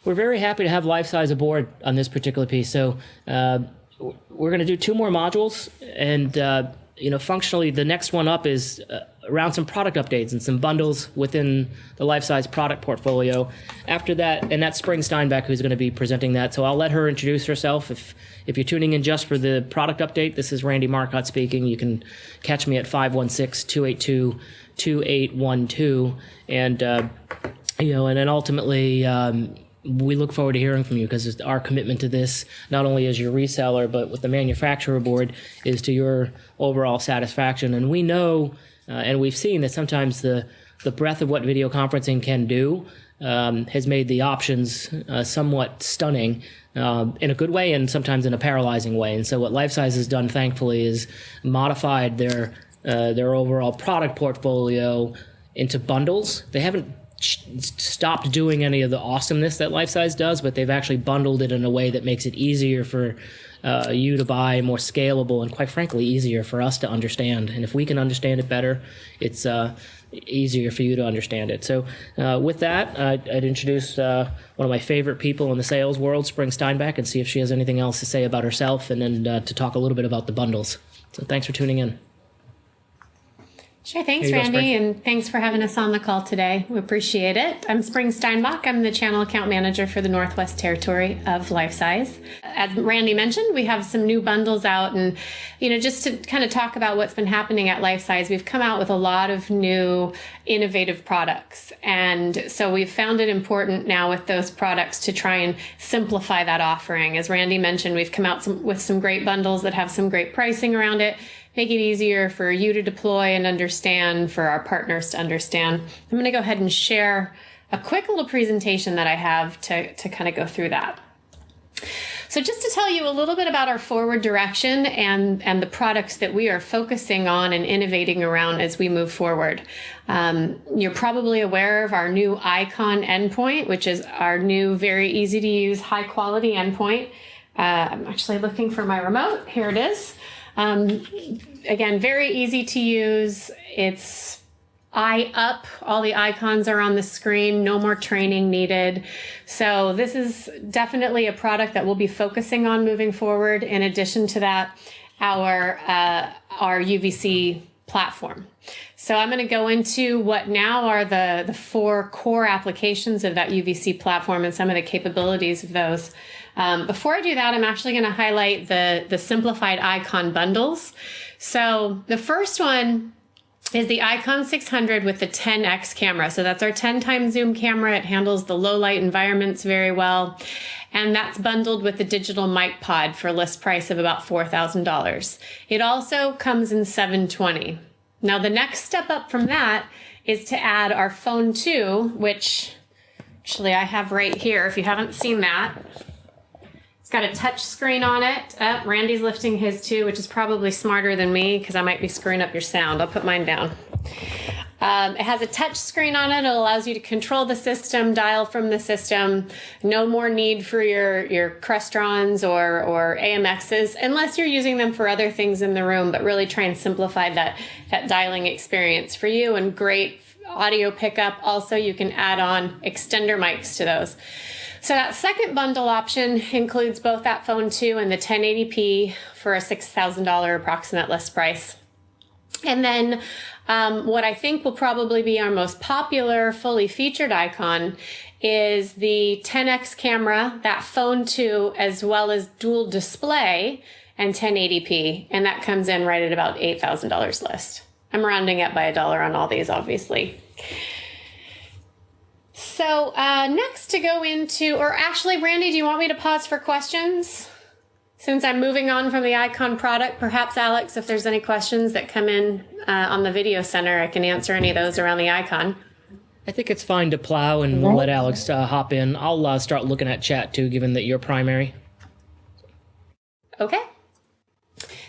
We're very happy to have LifeSize aboard on this particular piece. So we're going to do 2 more modules, and functionally, the next one up is around some product updates and some bundles within the LifeSize product portfolio. After that, and that's Spring Steinbeck who's going to be presenting that. So I'll let her introduce herself. If you're tuning in just for the product update, this is Randy Marcotte speaking. You can catch me at 516-282-2812, and and then ultimately. We look forward to hearing from you, because our commitment to this, not only as your reseller, but with the manufacturer board, is to your overall satisfaction. And we know, and we've seen that sometimes the breadth of what video conferencing can do has made the options somewhat stunning in a good way, and sometimes in a paralyzing way. And so what LifeSize has done, thankfully, is modified their overall product portfolio into bundles. They haven't stopped doing any of the awesomeness that LifeSize does, but they've actually bundled it in a way that makes it easier for you to buy, more scalable, and quite frankly, easier for us to understand. And if we can understand it better, it's easier for you to understand it. So with that, I'd introduce one of my favorite people in the sales world, Spring Steinbeck, and see if she has anything else to say about herself, and then to talk a little bit about the bundles. So thanks for tuning in. Sure. Thanks, Randy, and thanks for having us on the call today. We appreciate it. I'm Spring Steinbach. I'm the Channel Account Manager for the Northwest Territory of LifeSize. As Randy mentioned, we have some new bundles out, and just to kind of talk about what's been happening at LifeSize, we've come out with a lot of new innovative products, and so we've found it important now with those products to try and simplify that offering. As Randy mentioned, we've come out with some great bundles that have some great pricing around it. Make it easier for you to deploy and understand, for our partners to understand. I'm going to go ahead and share a quick little presentation that I have to kind of go through that. So just to tell you a little bit about our forward direction and the products that we are focusing on and innovating around as we move forward. You're probably aware of our new Icon endpoint, which is our new, very easy to use, high quality endpoint. I'm actually looking for my remote. Here it is. Again, very easy to use. It's eye up. All the icons are on the screen. No more training needed. So this is definitely a product that we'll be focusing on moving forward. In addition to that, our UVC platform. So I'm going to go into what now are the 4 core applications of that UVC platform and some of the capabilities of those. Before I do that, I'm actually going to highlight the simplified icon bundles. So the first one is the Icon 600 with the 10x camera. So that's our 10 times zoom camera. It handles the low light environments very well. And that's bundled with the digital mic pod for a list price of about $4,000. It also comes in 720. Now the next step up from that is to add our phone 2, which actually I have right here if you haven't seen that. It's got a touch screen on it. Randy's lifting his too, which is probably smarter than me because I might be screwing up your sound. I'll put mine down. It has a touch screen on it. It allows you to control the system, dial from the system. No more need for your Crestrons or AMXs, unless you're using them for other things in the room, but really try and simplify that dialing experience for you, and great audio pickup. Also, you can add on extender mics to those. So that second bundle option includes both that phone 2 and the 1080p for a $6,000 approximate list price. And then what I think will probably be our most popular fully featured icon is the 10x camera, that phone 2, as well as dual display and 1080p. And that comes in right at about $8,000 list. I'm rounding up by $1 on all these, obviously. So next to go into, or actually, Randy, do you want me to pause for questions? Since I'm moving on from the Icon product, perhaps Alex, if there's any questions that come in on the video center, I can answer any of those around the Icon. I think it's fine to plow, and we'll let Alex hop in. I'll start looking at chat too, given that you're primary. Okay.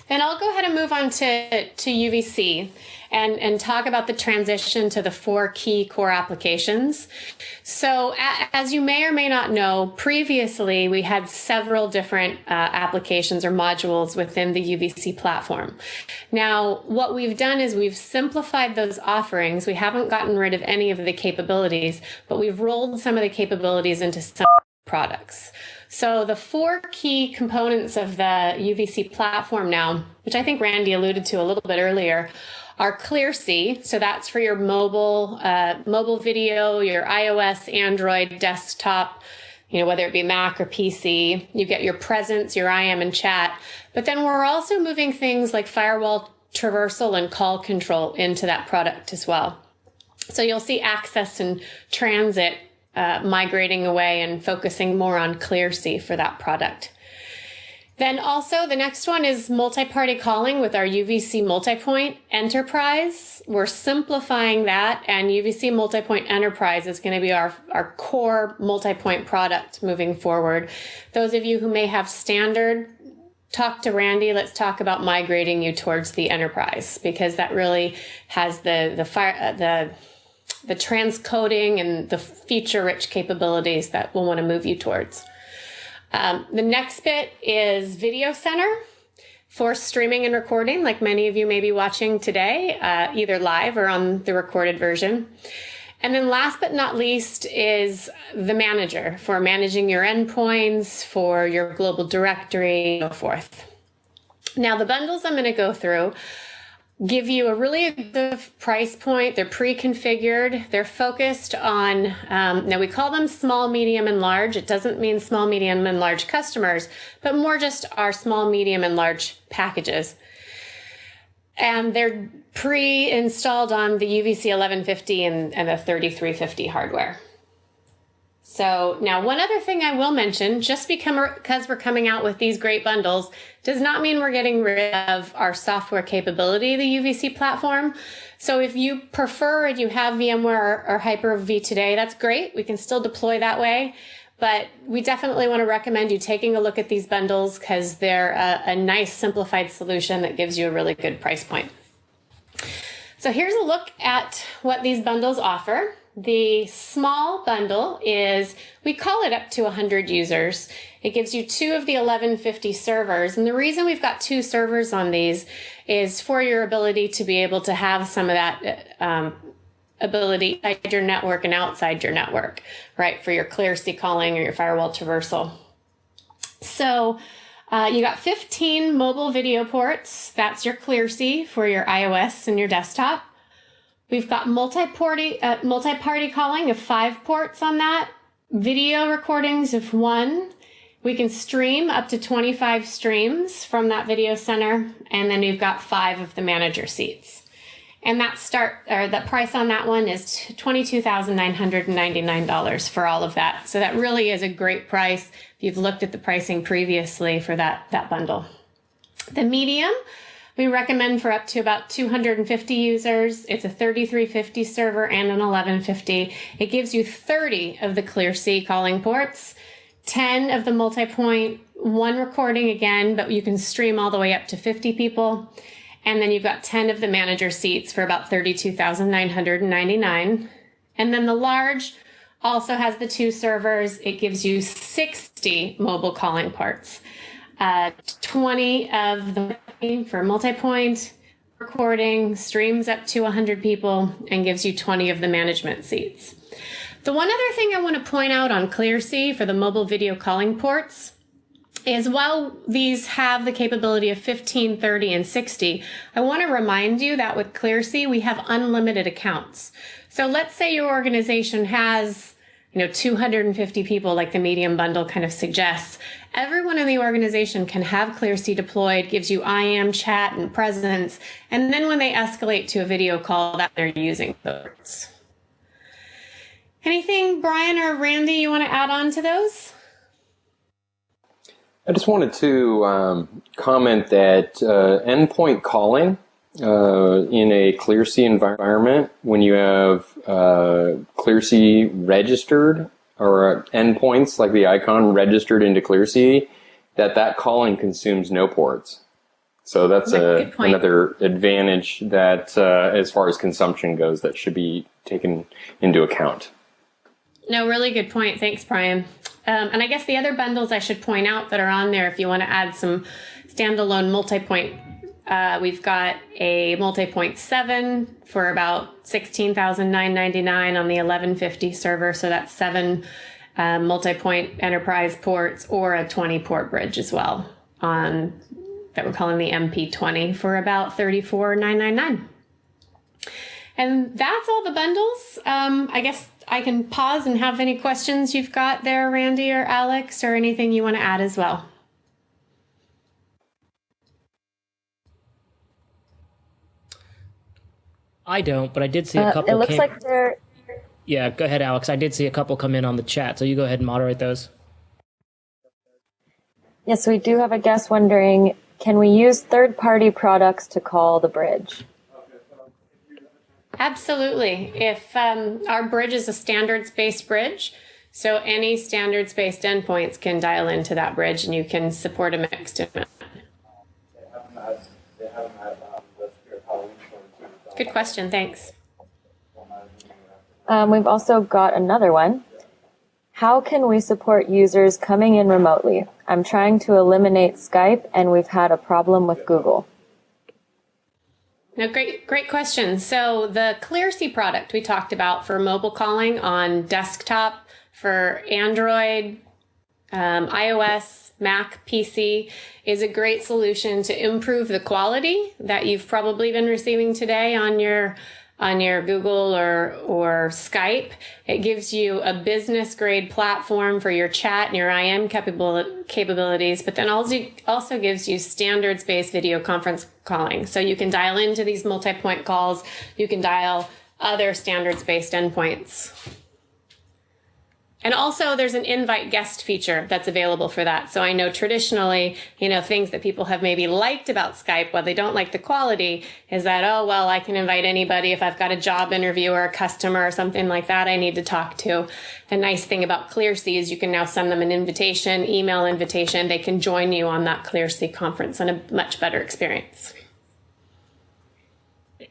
Then I'll go ahead and move on to UVC and talk about the transition to the 4 key core applications. So as you may or may not know, previously we had several different applications or modules within the UVC platform. Now, what we've done is we've simplified those offerings. We haven't gotten rid of any of the capabilities, but we've rolled some of the capabilities into some products. So the 4 key components of the UVC platform now, which I think Randy alluded to a little bit earlier, are ClearC. So that's for your mobile video, your iOS, Android, desktop, whether it be Mac or PC. You get your presence, your IM and chat. But then we're also moving things like firewall traversal and call control into that product as well. So you'll see access and transit migrating away and focusing more on ClearC for that product. Then also the next one is multi-party calling with our UVC Multipoint Enterprise. We're simplifying that, and UVC Multipoint Enterprise is going to be our core multipoint product moving forward. Those of you who may have standard, talk to Randy. Let's talk about migrating you towards the enterprise, because that really has the transcoding and the feature-rich capabilities that we'll want to move you towards. The next bit is Video Center for streaming and recording, like many of you may be watching today, either live or on the recorded version. And then last but not least is the manager for managing your endpoints, for your global directory, and so forth. Now, the bundles I'm going to go through give you a really good price point. They're pre-configured. They're focused on, now we call them small, medium, and large. It doesn't mean small, medium, and large customers, but more just our small, medium, and large packages. And they're pre-installed on the UVC 1150 and the 3350 hardware. So now one other thing I will mention, just because we're coming out with these great bundles, does not mean we're getting rid of our software capability, the UVC platform. So if you prefer and you have VMware or Hyper-V today, that's great. We can still deploy that way. But we definitely want to recommend you taking a look at these bundles because they're a nice simplified solution that gives you a really good price point. So here's a look at what these bundles offer. The small bundle is, we call it up to 100 users. It gives you 2 of the 1150 servers. And the reason we've got 2 servers on these is for your ability to be able to have some of that ability inside your network and outside your network, right? For your ClearC calling or your firewall traversal. So you got 15 mobile video ports. That's your ClearC for your iOS and your desktop. We've got multi-party calling of 5 ports on that, video recordings of 1. We can stream up to 25 streams from that video center, and then we've got 5 of the manager seats. And the price on that one is $22,999 for all of that. So that really is a great price if you've looked at the pricing previously for that bundle. The medium, we recommend for up to about 250 users. It's a 3350 server and an 1150. It gives you 30 of the ClearC calling ports, 10 of the multi-point, 1 recording again, but you can stream all the way up to 50 people. And then you've got 10 of the manager seats for about $32,999. And then the large also has the 2 servers. It gives you 60 mobile calling ports. 20 of the for multi-point recording, streams up to 100 people, and gives you 20 of the management seats. The one other thing I want to point out on ClearC for the mobile video calling ports is while these have the capability of 15, 30, and 60, I want to remind you that with ClearC, we have unlimited accounts. So let's say your organization has 250 people, like the medium bundle kind of suggests. Everyone in the organization can have ClearC deployed, gives you IM, chat, and presence. And then when they escalate to a video call, that they're using those. Anything, Brian or Randy, you want to add on to those? I just wanted to comment that endpoint calling in a ClearC environment, when you have ClearC registered or endpoints like the icon registered into ClearC, that calling consumes no ports. So that's another advantage that as far as consumption goes, that should be taken into account. No, really good point. Thanks, Brian. And I guess the other bundles I should point out that are on there, if you want to add some standalone multi-point, we've got a multi-point 7 for about $16,999 on the 1150 server. So that's 7 multi-point enterprise ports, or a 20-port bridge as well on that we're calling the MP20 for about $34,999. And that's all the bundles. I guess I can pause and have any questions you've got there, Randy or Alex, or anything you want to add as well. I don't, but I did see a couple. It looks like they're... Yeah, go ahead, Alex. I did see a couple come in on the chat, so you go ahead and moderate those. Yes, we do have a guest wondering, can we use third-party products to call the bridge? Absolutely. If our bridge is a standards-based bridge, so any standards-based endpoints can dial into that bridge, and you can support a mixed amount. Good question. Thanks. We've also got another one. How can we support users coming in remotely? I'm trying to eliminate Skype, and we've had a problem with Google. No, great question. So the ClearSea product we talked about for mobile calling on desktop for Android, iOS, Mac, PC is a great solution to improve the quality that you've probably been receiving today on your Google or Skype. It gives you a business grade platform for your chat and your IM capabilities, but then also gives you standards based video conference calling. So you can dial into these multi-point calls. You can dial other standards based endpoints. And also there's an invite guest feature that's available for that. So I know traditionally, things that people have maybe liked about Skype, while they don't like the quality, is that, oh, well, I can invite anybody if I've got a job interview or a customer or something like that I need to talk to. The nice thing about ClearSea is you can now send them an invitation, email invitation. They can join you on that ClearSea conference and a much better experience.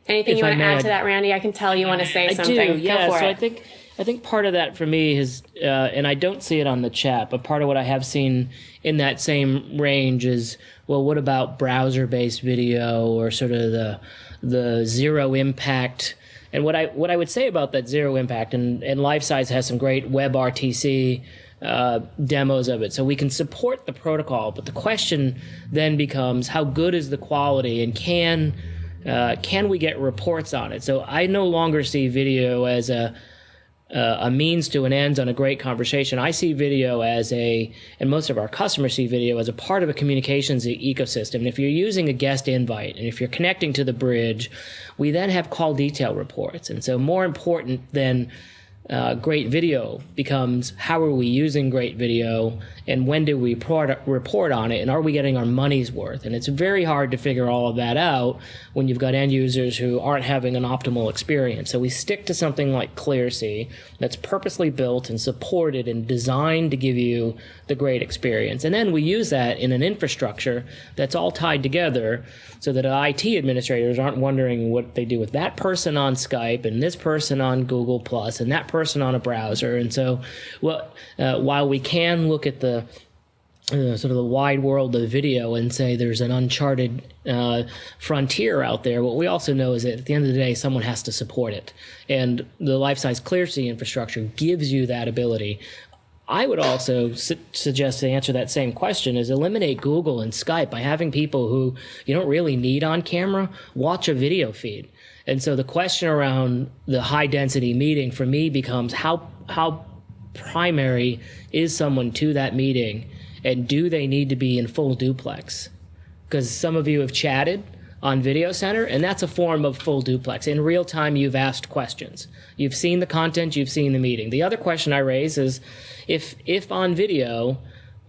Anything you want to add to that, Randy? I can tell you want to say something. I do, yeah. Go for so it. I think part of that for me is, and I don't see it on the chat, but part of what I have seen in that same range is, well, what about browser-based video or sort of the zero impact? And what I would say about that zero impact, and LifeSize has some great WebRTC demos of it, so we can support the protocol. But the question then becomes, how good is the quality, and can we get reports on it? So I no longer see video as a means to an end on a great conversation. I see video and most of our customers see video as a part of a communications ecosystem. And if you're using a guest invite, and if you're connecting to the bridge, we then have call detail reports. And so more important than great video becomes, how are we using great video, and when do we report on it, and are we getting our money's worth? And it's very hard to figure all of that out when you've got end users who aren't having an optimal experience. So we stick to something like ClearSea that's purposely built and supported and designed to give you the great experience. And then we use that in an infrastructure that's all tied together so that IT administrators aren't wondering what they do with that person on Skype and this person on Google Plus and that person on a browser. And so while we can look at the sort of the wide world of video and say there's an uncharted frontier out there, what we also know is that at the end of the day, someone has to support it. And the LifeSize ClearSea infrastructure gives you that ability. I would also suggest, to answer that same question, is eliminate Google and Skype by having people who you don't really need on camera watch a video feed. And so the question around the high density meeting for me becomes, how primary is someone to that meeting, and do they need to be in full duplex? Because some of you have chatted on Video Center, and that's a form of full duplex. In real time, you've asked questions. You've seen the content, you've seen the meeting. The other question I raise is, if on video,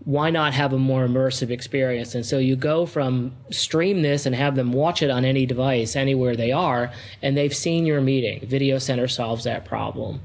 why not have a more immersive experience? And so you go from stream this and have them watch it on any device, anywhere they are, and they've seen your meeting. Video Center solves that problem.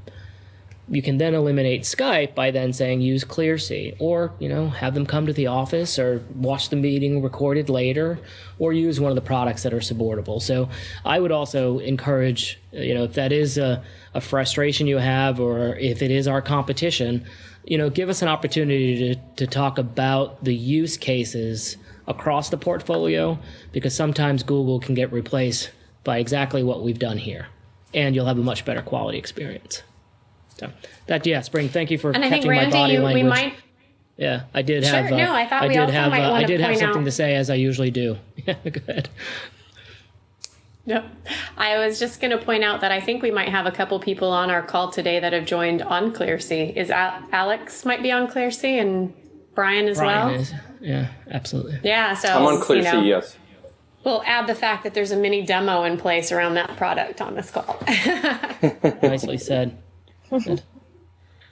You can then eliminate Skype by then saying use ClearSea, or have them come to the office or watch the meeting recorded later, or use one of the products that are supportable. So I would also encourage, if that is a frustration you have, or if it is our competition, give us an opportunity to talk about the use cases across the portfolio, because sometimes Google can get replaced by exactly what we've done here, and you'll have a much better quality experience. So Spring, thank you for And I think, catching my body Randy, language. we might. Yeah, I did Sure, have. no, I thought we also might want I to did have point something out. to say, as I usually do. Yeah, go ahead. Yep. I was just going to point out that I think we might have a couple people on our call today that have joined on ClearC. Is Alex might be on ClearC and Brian as well? Brian is. Yeah, absolutely. Yeah, so I'm on ClearC, yes. We'll add the fact that there's a mini demo in place around that product on this call. Nicely said.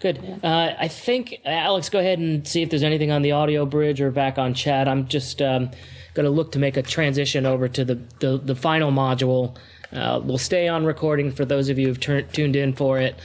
Good. I think, Alex, go ahead and see if there's anything on the audio bridge or back on chat. I'm just going to look to make a transition over to the final module. We'll stay on recording for those of you who've tuned in for it.